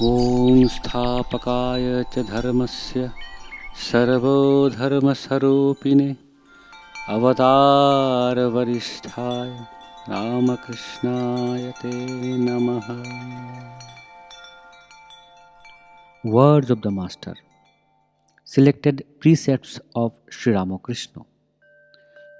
ॐ स्थापकाय च धर्मस्य सर्वधर्मस्वरूपिणे अवतारवरिष्ठाय रामकृष्णाय ते नमः. Words of the Master. Selected precepts of Sri Ramakrishna,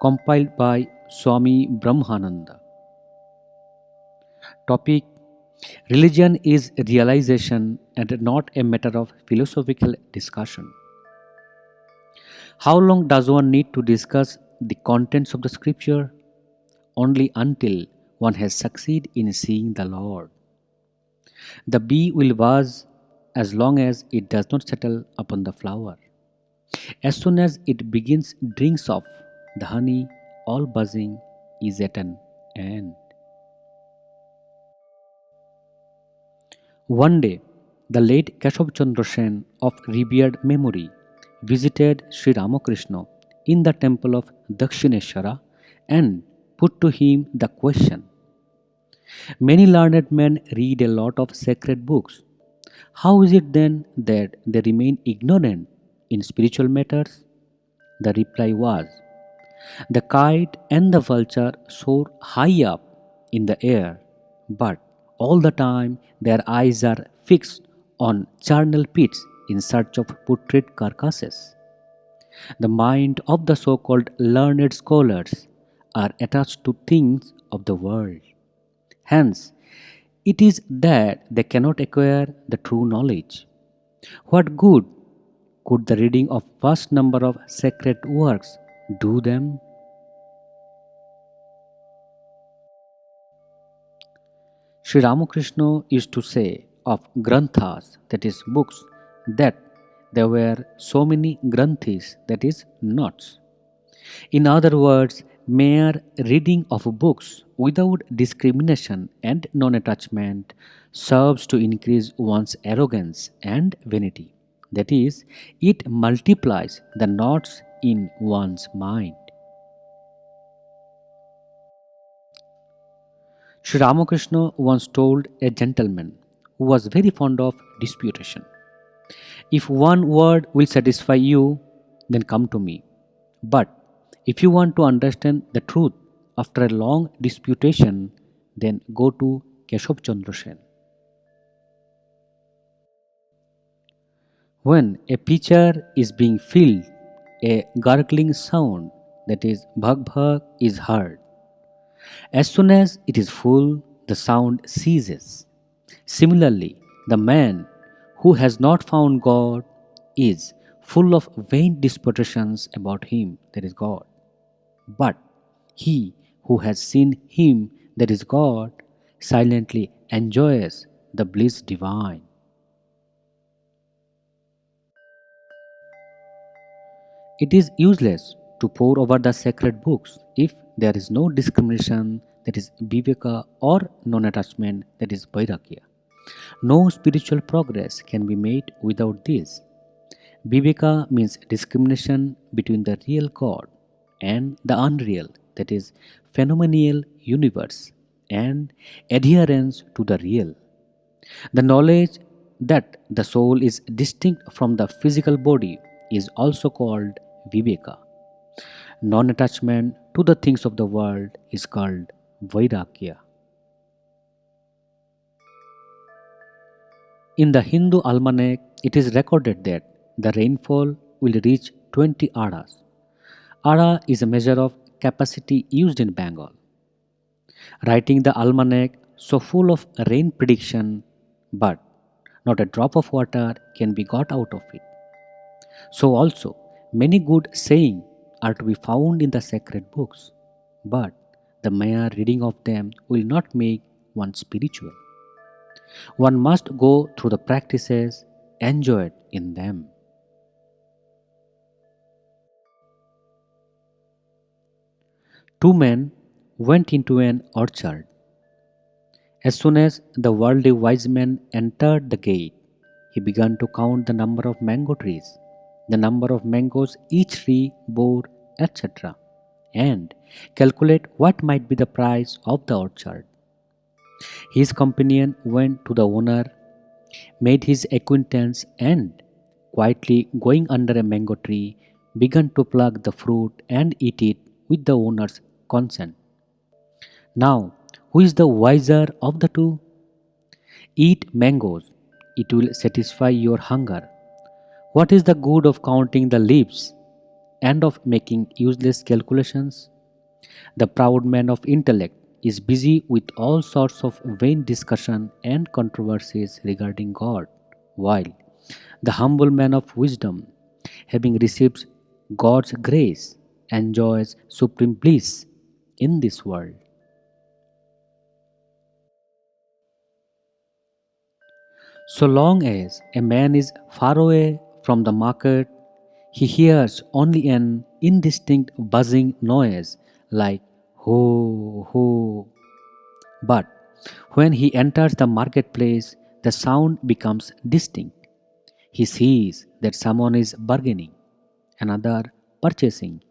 compiled by Swami Brahmananda. Topic: Religion is realization and not a matter of philosophical discussion. How long does one need to discuss the contents of the scripture? Only until one has succeeded in seeing the Lord. The bee will buzz as long as it does not settle upon the flower. As soon as it begins drinks off the honey, all buzzing is at an end. One day, the late Keshav Chandra Sen of revered memory visited Sri Ramakrishna in the temple of Dakshineshwara and put to him the question. Many learned men read a lot of sacred books. How is it then that they remain ignorant in spiritual matters? The reply was, the kite and the vulture soar high up in the air, but all the time their eyes are fixed on charnel pits in search of putrid carcasses. The mind of the so-called learned scholars are attached to things of the world. Hence, it is that they cannot acquire the true knowledge. What good could the reading of vast number of sacred works do them? Sri Ramakrishna used to say of granthas, that is books, that there were so many granthis, that is knots. In other words, mere reading of books without discrimination and non-attachment serves to increase one's arrogance and vanity. That is, it multiplies the knots in one's mind. Sri Ramakrishna once told a gentleman who was very fond of disputation, if one word will satisfy you, then come to me. But if you want to understand the truth after a long disputation, then go to Keshav Chandra Sen. When a pitcher is being filled, a gurgling sound, that is bhag bhag, is heard. As soon as it is full, the sound ceases. Similarly, the man who has not found God is full of vain disputations about Him, that is God. But he who has seen Him, that is God, silently enjoys the bliss divine. It is useless to pore over the sacred books if there is no discrimination, that is viveka, or non-attachment, that is vairagya. No spiritual progress can be made without this. Viveka means discrimination between the real God and the unreal, that is phenomenal universe, and adherence to the real. The knowledge that the soul is distinct from the physical body is also called viveka. Non-attachment to the things of the world is called vairagya. In the Hindu almanac, it is recorded that the rainfall will reach 20 aras. Ara is a measure of capacity used in Bengal. Writing the almanac so full of rain prediction, but not a drop of water can be got out of it. So also, many good sayings are to be found in the sacred books, but the mere reading of them will not make one spiritual. One must go through the practices enjoyed in them. Two men went into an orchard. As soon as the worldly wise man entered the gate, he began to count the number of mango trees, the number of mangoes each tree bore, etc., and calculate what might be the price of the orchard. His companion went to the owner made his acquaintance, and, quietly going under a mango tree, began to pluck the fruit and eat it with the owner's consent. Now, who is the wiser of the two? Eat mangoes, it will satisfy your hunger. What is the good of counting the leaves and of making useless calculations? The proud man of intellect is busy with all sorts of vain discussion and controversies regarding God, while the humble man of wisdom, having received God's grace, enjoys supreme bliss in this world. So long as a man is far away from the market, he hears only an indistinct buzzing noise like ho ho. But when he enters the marketplace, the sound becomes distinct. He sees that someone is bargaining, another purchasing,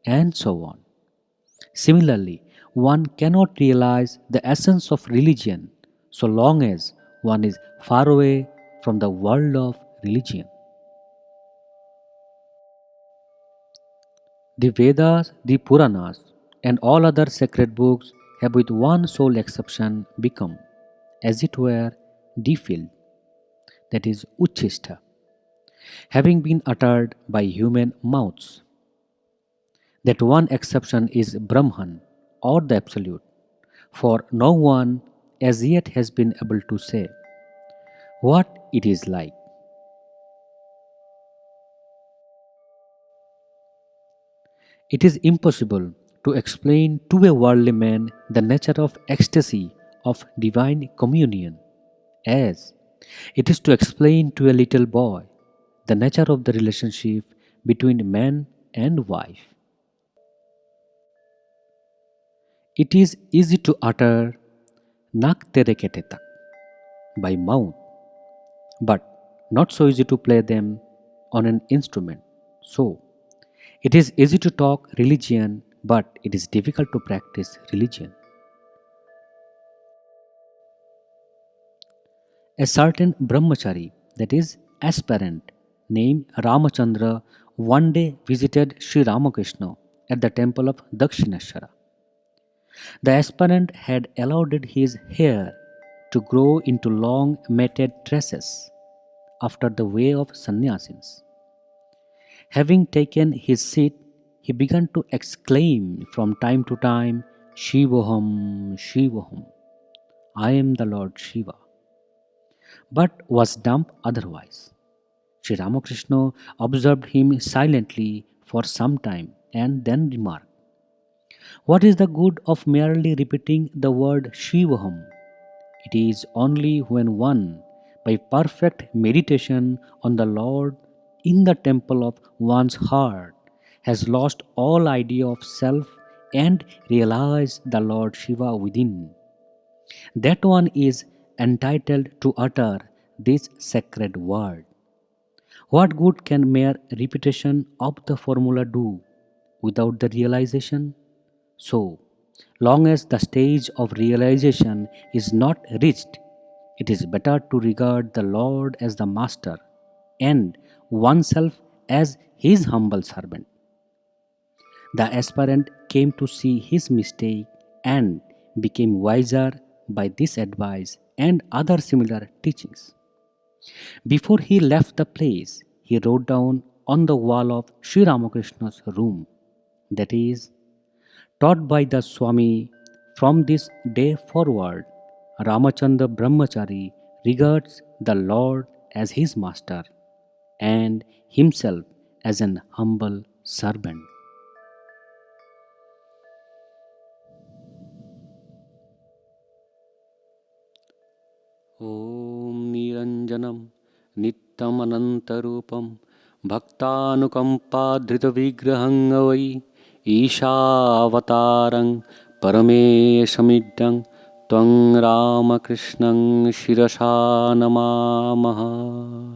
and so on. Similarly, one cannot realize the essence of religion so long as one is far away from the world of religion. The Vedas, the Puranas, and all other sacred books have, with one sole exception, become, as it were, defiled, that is, uchista, having been uttered by human mouths. That one exception is Brahman, or the Absolute, for no one as yet has been able to say what it is like. It is impossible to explain to a worldly man the nature of ecstasy of divine communion, as it is to explain to a little boy the nature of the relationship between man and wife. It is easy to utter nak tere kete tak by mouth, but not so easy to play them on an instrument. So, it is easy to talk religion, but it is difficult to practice religion. A certain brahmachari, that is, aspirant, named Ramachandra, one day visited Sri Ramakrishna at the temple of Dakshineshwara. The aspirant had allowed his hair to grow into long matted tresses after the way of sannyasins. Having taken his seat, he began to exclaim from time to time, Shivoham, Shivoham, I am the Lord Shiva, but was dumb otherwise. Sri Ramakrishna observed him silently for some time and then remarked, what is the good of merely repeating the word Shivoham? It is only when one, by perfect meditation on the Lord in the temple of one's heart, has lost all idea of self and realized the Lord Shiva within, that one is entitled to utter this sacred word. What good can mere repetition of the formula do without the realization? So, long as the stage of realization is not reached, it is better to regard the Lord as the Master and oneself as his humble servant. The aspirant came to see his mistake and became wiser by this advice and other similar teachings. Before he left the place, he wrote down on the wall of Sri Ramakrishna's room, that is, taught by the Swami, from this day forward, Ramachandra Brahmachari regards the Lord as his master and himself as an humble servant. Om Niranjanam Nittam Anantarupam Bhaktanukampa Dhrita Vigrahangavai Ishavatarang Parameshamidang Twang Ramakrishnang Shirasha Namamaha.